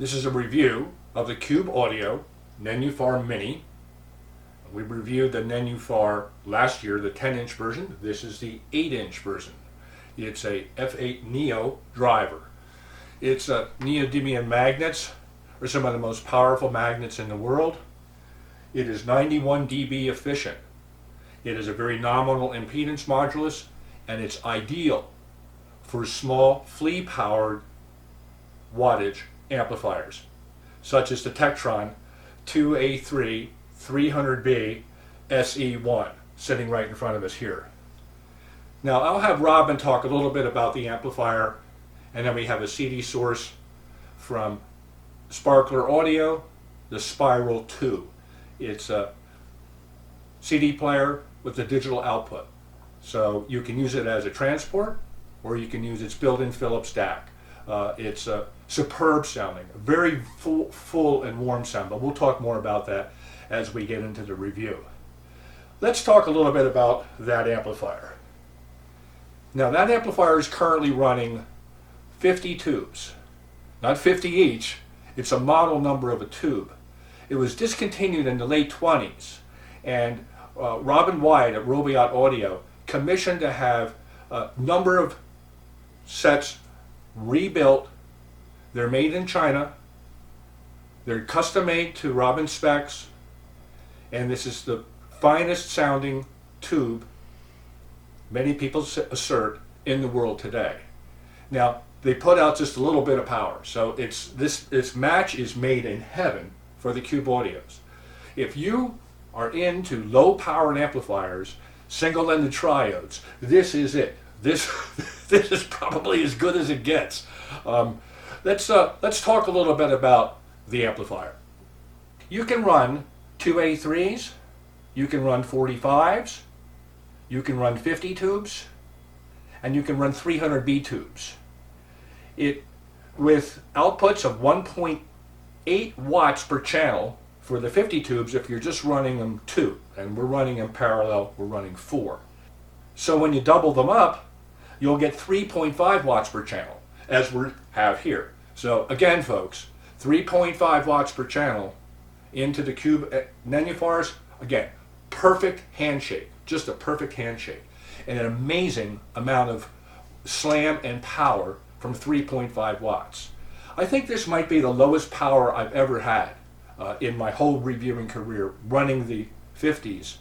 This is a review of the Cube Audio Nenuphar Mini. We reviewed the Nenuphar last year, the 10-inch version. This is the 8-inch version. It's a F8 Neo driver. Its neodymium magnets are some of the most powerful magnets in the world. It is 91 dB efficient. It is a very nominal impedance modulus, and it's ideal for small flea-powered wattage amplifiers, such as the Tektron 2A3 300B SE1, sitting right in front of us here. Now I'll have Robin talk a little bit about the amplifier, and then we have a CD source from Sparkler Audio, the Spiral 2. It's a CD player with a digital output. So you can use it as a transport, or you can use its built-in Philips DAC. It's superb sounding, very full and warm sound, but we'll talk more about that as we get into the review. Let's talk a little bit about that amplifier. Now that amplifier is currently running 50 tubes, not 50 each, it's a model number of a tube. It was discontinued in the late 20s, and Robin Wyatt at Robiot Audio commissioned to have a number of sets rebuilt. They're made in China, they're custom made to Robin specs, and this is the finest sounding tube, many people assert, in the world today. Now they put out just a little bit of power, so this match is made in heaven for the Cube Audios. If you are into low powered amplifiers, single-ended triodes, this is it. This is probably as good as it gets. Let's talk a little bit about the amplifier. You can run 2A3s, you can run 45s, you can run 50 tubes, and you can run 300B tubes. With outputs of 1.8 watts per channel for the 50 tubes if you're just running them 2, and we're running them parallel, we're running 4. So when you double them up, you'll get 3.5 watts per channel, as we have here. So again, folks, 3.5 watts per channel into the Cube Nenuphars. Again, perfect handshake, just a perfect handshake, and an amazing amount of slam and power from 3.5 watts. I think this might be the lowest power I've ever had in my whole reviewing career, running the 50s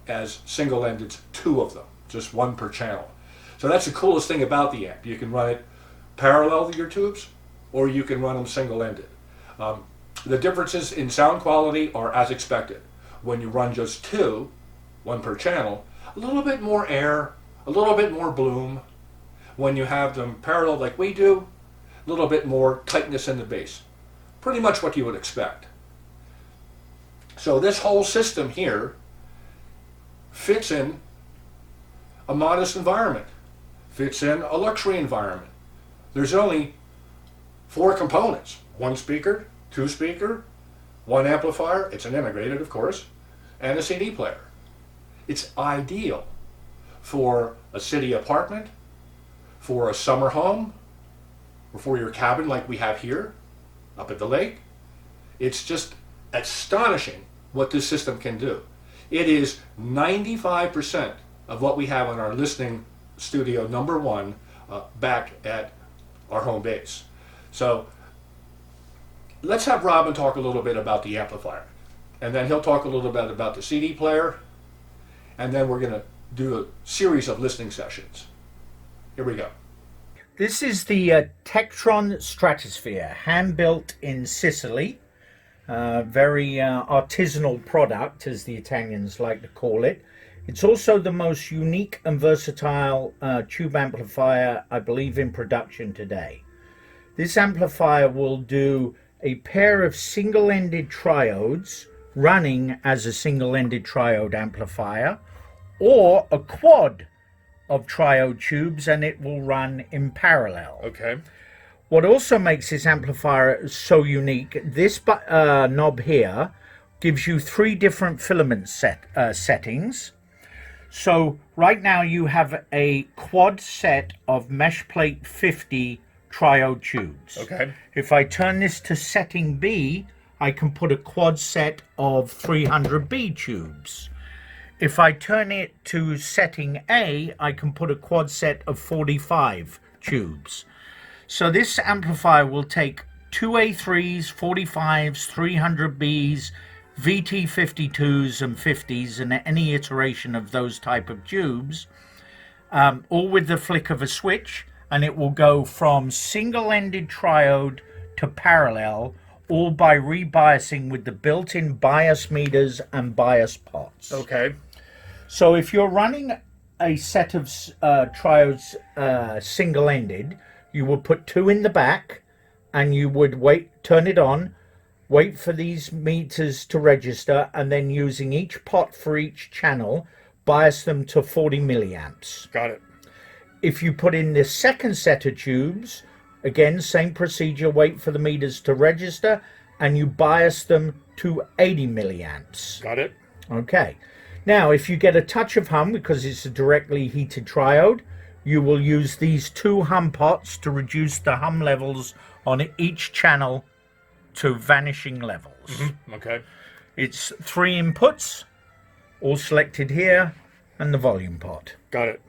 as single-ended, 2 of them, just 1 per channel. So that's the coolest thing about the amp. You can run it parallel to your tubes, or you can run them single-ended. The differences in sound quality are as expected. When you run just 2, 1 per channel, a little bit more air, a little bit more bloom. When you have them parallel like we do, a little bit more tightness in the bass. Pretty much what you would expect. So this whole system here fits in a modest environment, fits in a luxury environment. There's only 4 components: 1 speaker, 2 speaker, 1 amplifier, it's an integrated of course, and a CD player. It's ideal for a city apartment, for a summer home, or for your cabin like we have here up at the lake. It's just astonishing what this system can do. It is 95% of what we have on our listening studio number 1 back at our home base. So let's have Robin talk a little bit about the amplifier, and then he'll talk a little bit about the CD player, and then we're going to do a series of listening sessions. Here we go. This is the Tektron Stratosphere, hand-built in Sicily. Very artisanal product, as the Italians like to call it. It's also the most unique and versatile tube amplifier, I believe, in production today. This amplifier will do a pair of single-ended triodes running as a single-ended triode amplifier, or a quad of triode tubes, and it will run in parallel. Okay. What also makes this amplifier so unique, this knob here gives you 3 different filament settings. So right now you have a quad set of mesh plate 50 triode tubes. Okay. If I turn this to setting B, I can put a quad set of 300B tubes. If I turn it to setting A, I can put a quad set of 45 tubes. So this amplifier will take two A3s, 45s, 300Bs, VT52s and 50s, and any iteration of those type of tubes, all with the flick of a switch, and it will go from single-ended triode to parallel, all by rebiasing with the built-in bias meters and bias pots. Okay. So if you're running a set of triodes single-ended, you would put two in the back, and you would turn it on, wait for these meters to register, and then using each pot for each channel, bias them to 40 milliamps. Got it. If you put in the second set of tubes, again, same procedure, wait for the meters to register, and you bias them to 80 milliamps. Got it. Okay. Now, if you get a touch of hum, because it's a directly heated triode, you will use these two hum pots to reduce the hum levels on each channel to vanishing levels. Mm-hmm. Okay. It's 3 inputs, all selected here, and the volume pot. Got it.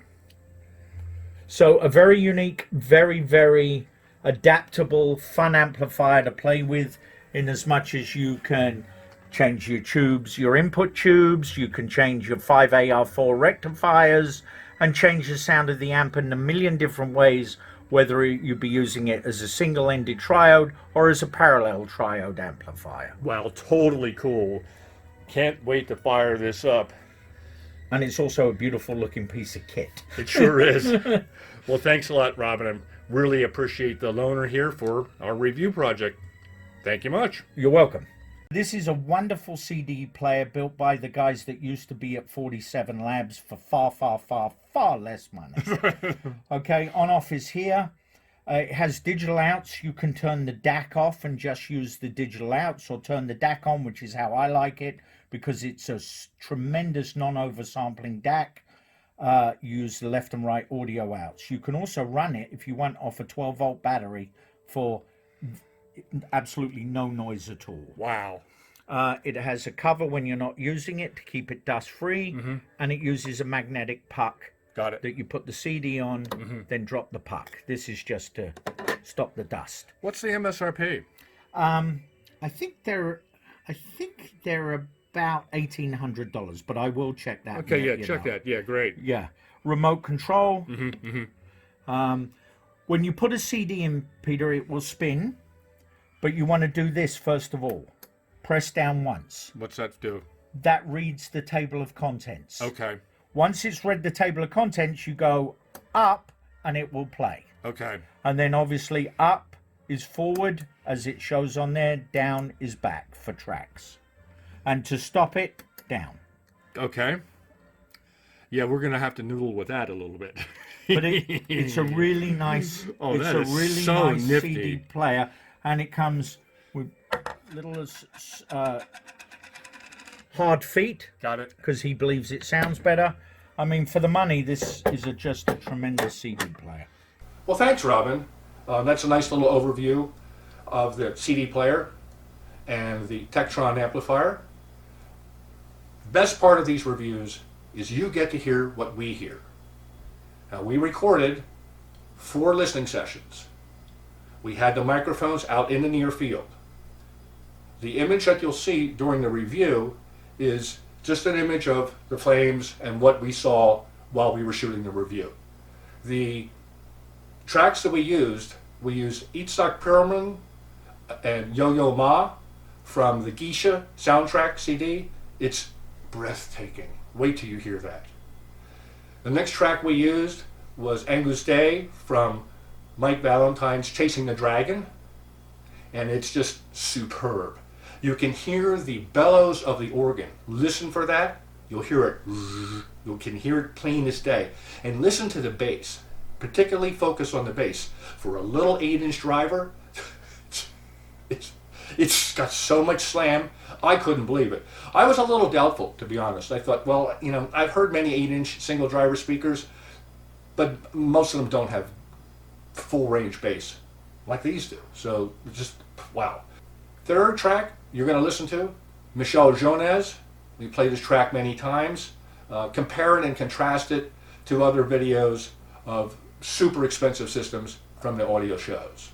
So a very unique, very, very adaptable, fun amplifier to play with, in as much as you can change your tubes, your input tubes, you can change your 5AR4 rectifiers, and change the sound of the amp in a million different ways, whether you be using it as a single-ended triode or as a parallel triode amplifier. Wow, totally cool. Can't wait to fire this up. And it's also a beautiful looking piece of kit. It sure is. Well, thanks a lot, Robin. I really appreciate the loaner here for our review project. Thank you much. You're welcome. This is a wonderful CD player built by the guys that used to be at 47 Labs for far, far, far, far less money. Okay, on-off is here. It has digital outs. You can turn the DAC off and just use the digital outs, or turn the DAC on, which is how I like it, because it's a tremendous non-oversampling DAC. Use the left and right audio outs. You can also run it, if you want, off a 12-volt battery for absolutely no noise at all. Wow. It has a cover when you're not using it to keep it dust free, and it uses a magnetic puck. Got it. That you put the CD on, then drop the puck. This is just to stop the dust. What's the MSRP? I think they're about $1,800, but I will check that. Okay, yeah, check that. Yeah, great. Yeah, remote control. When you put a CD in, Peter, it will spin, but you want to do this first of all. Press down once. What's that do? That reads the table of contents. Okay. Once it's read the table of contents, you go up and it will play. Okay. And then obviously up is forward as it shows on there, down is back for tracks. And to stop it, down. Okay. Yeah, we're gonna have to noodle with that a little bit. But it's a really nice, Oh, it's that a is really so nice nifty. CD player, and it comes with little hard feet Got it. because he believes it sounds better. I mean, for the money, this is just a tremendous CD player. Well, thanks, Robin. That's a nice little overview of the CD player and the Tektron amplifier. The best part of these reviews is you get to hear what we hear. Now, we recorded 4 listening sessions. We had the microphones out in the near field. The image that you'll see during the review is just an image of the flames and what we saw while we were shooting the review. The tracks that we used Eat Stock Pyramid and Yo-Yo Ma from the Geisha soundtrack CD. It's breathtaking. Wait till you hear that. The next track we used was Angus Day from Mike Valentine's Chasing the Dragon, and it's just superb. You can hear the bellows of the organ. Listen for that. You'll hear it. You can hear it plain as day. And listen to the bass. Particularly focus on the bass. For a little 8-inch driver, it's got so much slam. I couldn't believe it. I was a little doubtful, to be honest. I thought, well, you know, I've heard many 8-inch single driver speakers, but most of them don't have full range bass. like these do. So just wow. Third track you're going to listen to, Michel Jones. We played this track many times. Compare it and contrast it to other videos of super expensive systems from the audio shows.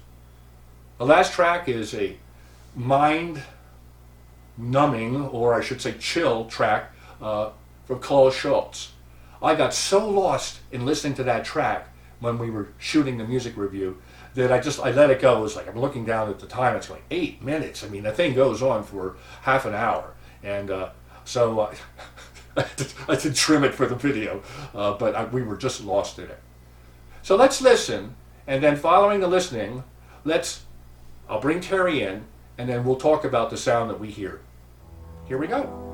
The last track is a mind numbing, or I should say chill track from Klaus Schultz. I got so lost in listening to that track when we were shooting the music review that I let it go. It was like, I'm looking down at the time, it's going 8 minutes. I mean, the thing goes on for half an hour. And so I had to trim it for the video, but we were just lost in it. So let's listen, and then following the listening, I'll bring Terry in, and then we'll talk about the sound that we hear. Here we go.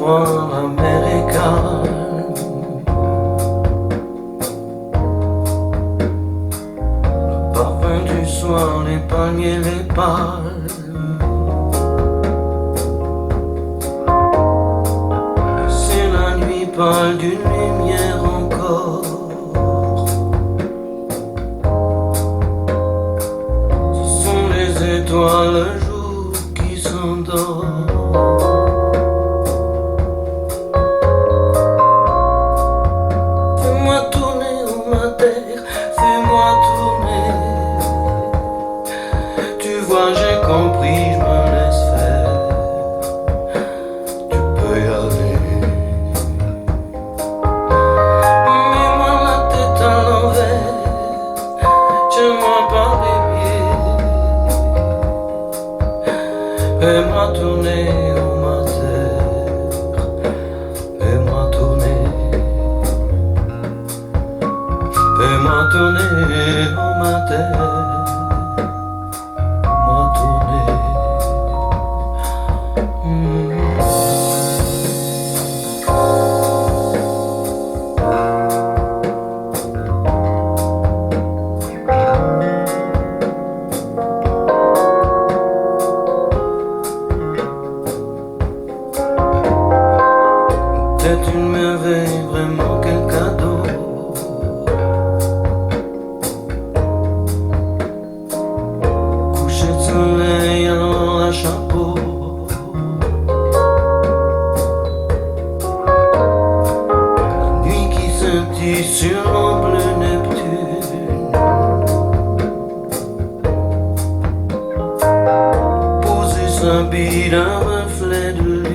soir américain. Le parfum du soir, les palmiers, les palmes. C'est la nuit pâle d'une lumière encore. Ce sont les étoiles, le jour qui s'endort. Fais-moi tourner, oh ma terre, fais-moi tourner. Fais-moi tourner, oh ma terre, fais-moi tourner. C'est une merveille, vraiment quel cadeau. Coucher de soleil, alors un chapeau. La nuit qui scintille sur l'ample Neptune. Poser sa bille d'un reflet de lune.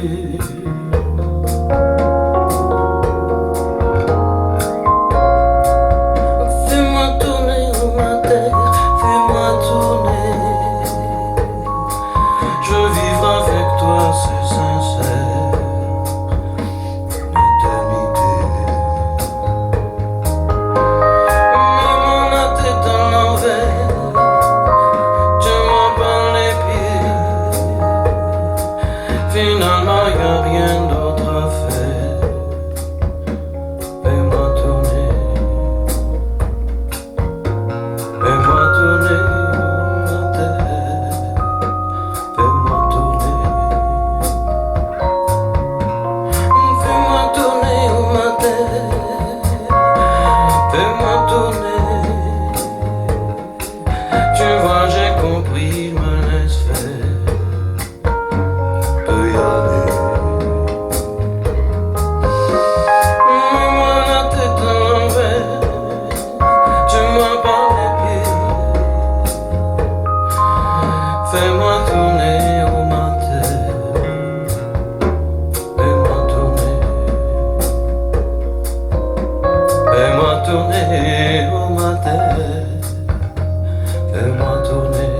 Finalement, y a rien d'autre à faire. Fais-moi tourner. Fais-moi tourner, ma terre. Fais-moi tourner. Fais-moi tourner, ma terre. Fais-moi tourner. Tu vois, j'ai compris, me laisse faire. Fais-moi tourner, oh ma terre. Fais-moi tourner. Fais-moi tourner, oh ma terre. Fais-moi tourner.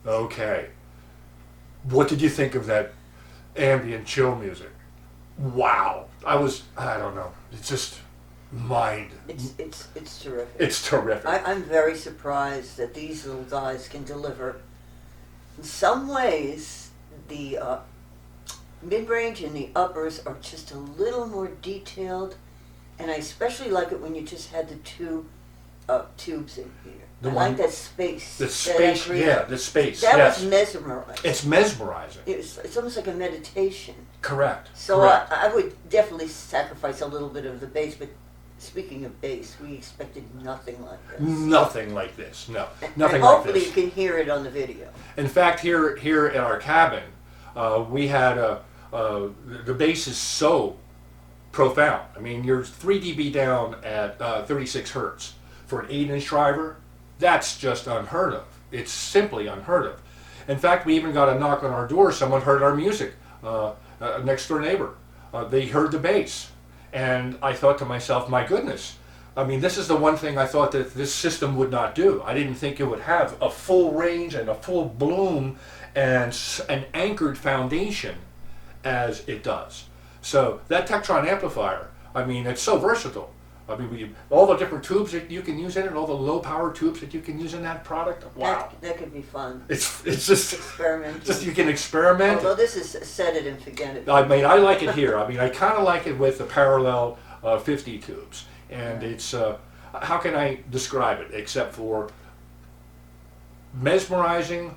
Okay. What did you think of that ambient chill music? Wow. I don't know. It's just mind. It's terrific. It's terrific. I'm very surprised that these little guys can deliver. In some ways, the mid-range and the uppers are just a little more detailed, and I especially like it when you just had the two tubes in here. The I one- like that space. The that space, created. yeah, the space, That yes. was mesmerizing. It's mesmerizing. It's almost like a meditation. Correct. So Correct. I would definitely sacrifice a little bit of the bass, but speaking of bass, we expected nothing like this. Nothing like this. No. And Nothing like hopefully this. you can hear it on the video. In fact, here in our cabin, we had the bass is so profound. I mean, you're 3 dB down at 36 hertz for an 8-inch driver. That's just unheard of. It's simply unheard of. In fact, we even got a knock on our door. Someone heard our music. Next door neighbor. They heard the bass, and I thought to myself, my goodness. I mean, this is the one thing I thought that this system would not do. I didn't think it would have a full range and a full bloom and an anchored foundation as it does. So that Tektron amplifier, I mean, it's so versatile. I mean, all the different tubes that you can use in it, all the low power tubes that you can use in that product. Wow, That could be fun. it's just Experimental. just you can experiment. Although this is set it and forget it. I mean, I like it here. I mean, I kind of like it with the parallel 50 tubes, and it's how can I describe it except for mesmerizing,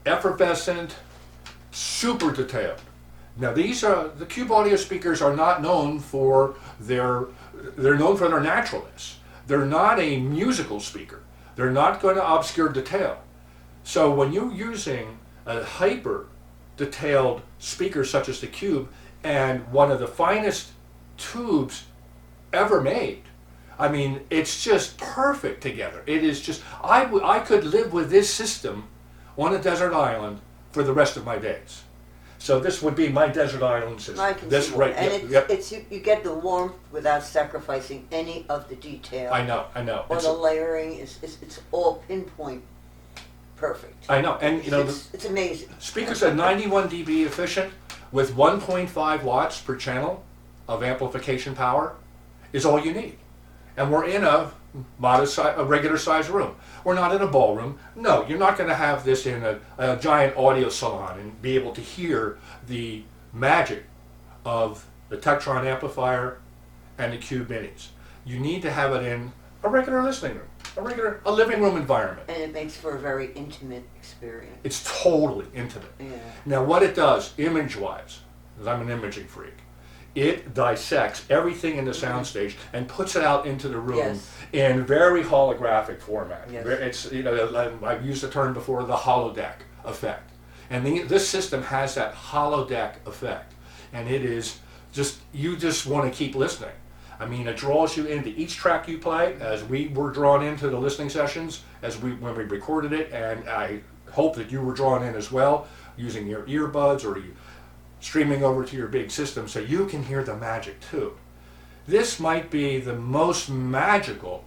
effervescent, super detailed. Now these are the Cube Audio speakers are not known for they're known for their naturalness. They're not a musical speaker. They're not going to obscure detail. So when you're using a hyper detailed speaker such as the Cube and one of the finest tubes ever made, I mean, it's just perfect together. It is just, I could live with this system on a desert island for the rest of my days. So this would be my desert island system. I can This see right, that. And yep, it's you get the warmth without sacrificing any of the detail. I know. Or It's- the layering it's all pinpoint perfect. I know, and you know, It's amazing. speakers are 91 dB efficient with 1.5 watts per channel of amplification power is all you need. And we're in a modest, a regular size room. We're not in a ballroom. No, you're not going to have this in a giant audio salon and be able to hear the magic of the Tektron amplifier and the Cube Minis. You need to have it in a regular listening room, a living room environment. And it makes for a very intimate experience. It's totally intimate. Yeah. Now, what it does, image-wise, because I'm an imaging freak, it dissects everything in the soundstage and puts it out into the room Yes. in very holographic format. Yes. It's, you know, I've used the term before, the holodeck effect. And this system has that holodeck effect. And it is just, you just want to keep listening. I mean, it draws you into each track you play, as we were drawn into the listening sessions when we recorded it, and I hope that you were drawn in as well, using your earbuds or you streaming over to your big system so you can hear the magic too. This might be the most magical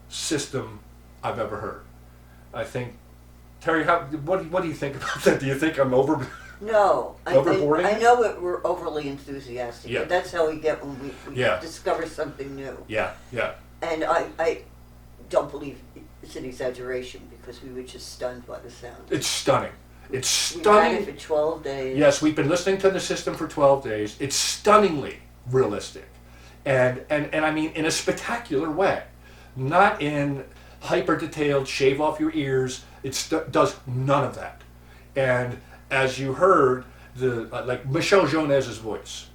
system I've ever heard. I think, Terry, what do you think about that? Do you think I'm over? No, Overboarding? I know we're overly enthusiastic, Yeah. but that's how we get when we Yeah. discover something new. Yeah. And I don't believe it's an exaggeration because we were just stunned by the sound. It's stunning. It's We've had stunning. it for 12 days. Yes, we've been listening to the system for 12 days. It's stunningly realistic. And I mean in a spectacular way. Not in hyper detailed, shave off your ears. It does none of that. And as you heard, like Michel Jones's voice,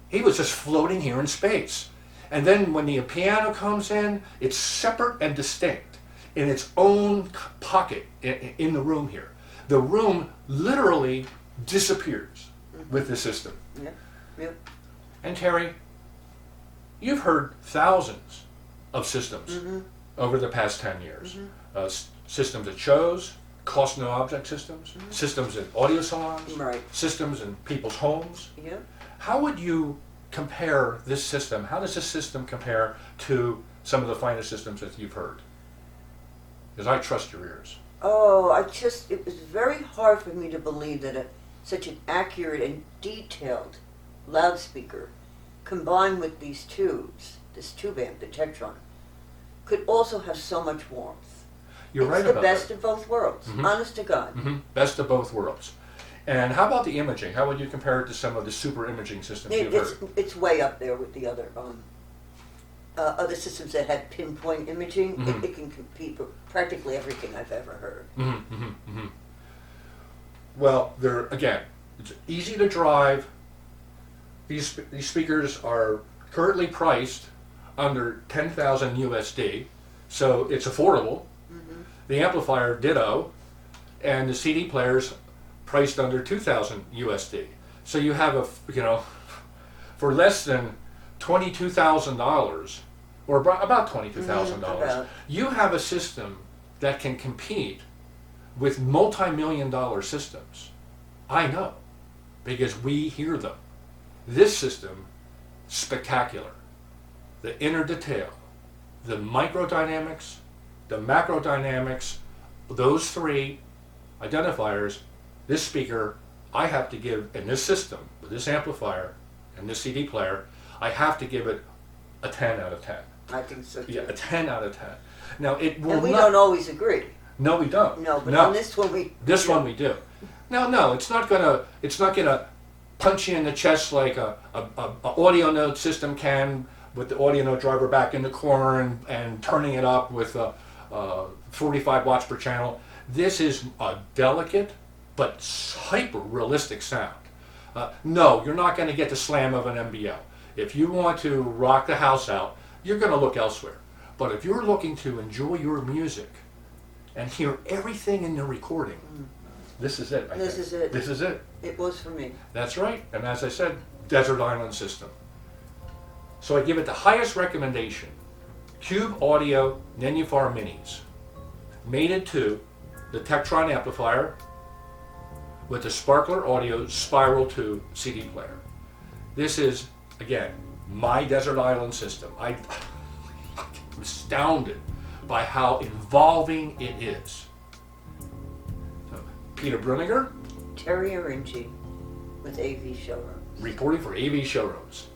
he was just floating here in space. And then when the piano comes in, it's separate and distinct in its own pocket in the room here. The room literally disappears with the system. Yep. And Terry, you've heard thousands of systems over the past 10 years. Systems at shows, cost no object systems, systems in audio salons, Right. systems in people's homes. Yep. How would you compare this system? How does this system compare to some of the finest systems that you've heard? Because I trust your ears. Oh, it was very hard for me to believe that such an accurate and detailed loudspeaker, combined with these tubes, this tube amp, the Tektron, could also have so much warmth. You're right It's the about best that. of both worlds, honest to God. Best of both worlds. And how about the imaging? How would you compare it to some of the super imaging systems you've heard? It's way up there with the other systems that had pinpoint imaging. It can compete with practically everything I've ever heard. Well, it's easy to drive. These speakers are currently priced under 10,000 USD, so it's affordable. The amplifier ditto, and the CD players priced under 2,000 USD. So you have for less than $22,000, or about $22,000, about. you have a system that can compete with multi-million-dollar systems. I know, because we hear them. This system, spectacular. The inner detail, the microdynamics, the macrodynamics, those three identifiers, this speaker, I have to give, in this system, with this amplifier and this CD player, I have to give it a 10 out of 10. I think so too. Yeah, a 10 out of 10. Now, it will And we not... don't always agree. No, we don't. No, but on this one This one we do. No, it's not gonna punch you in the chest like a audio note system can, with the audio note driver back in the corner and turning it up with 45 watts per channel. This is a delicate but hyper realistic sound. No, you're not going to get the slam of an MBO. If you want to rock the house out, you're going to look elsewhere. But if you're looking to enjoy your music and hear everything in the recording, this is it. This is it. This is it. It was for me. That's right. And as I said, desert island system. So I give it the highest recommendation. Cube Audio Nenuphar Minis. Mated to the Tektron amplifier with the Sparkler Audio Spiral 2 CD player. This is, again, my desert island system. I'm astounded by how involving it is. So, Peter Bruniger, Terry Arinci with AV Showrooms. reporting for AV Showrooms.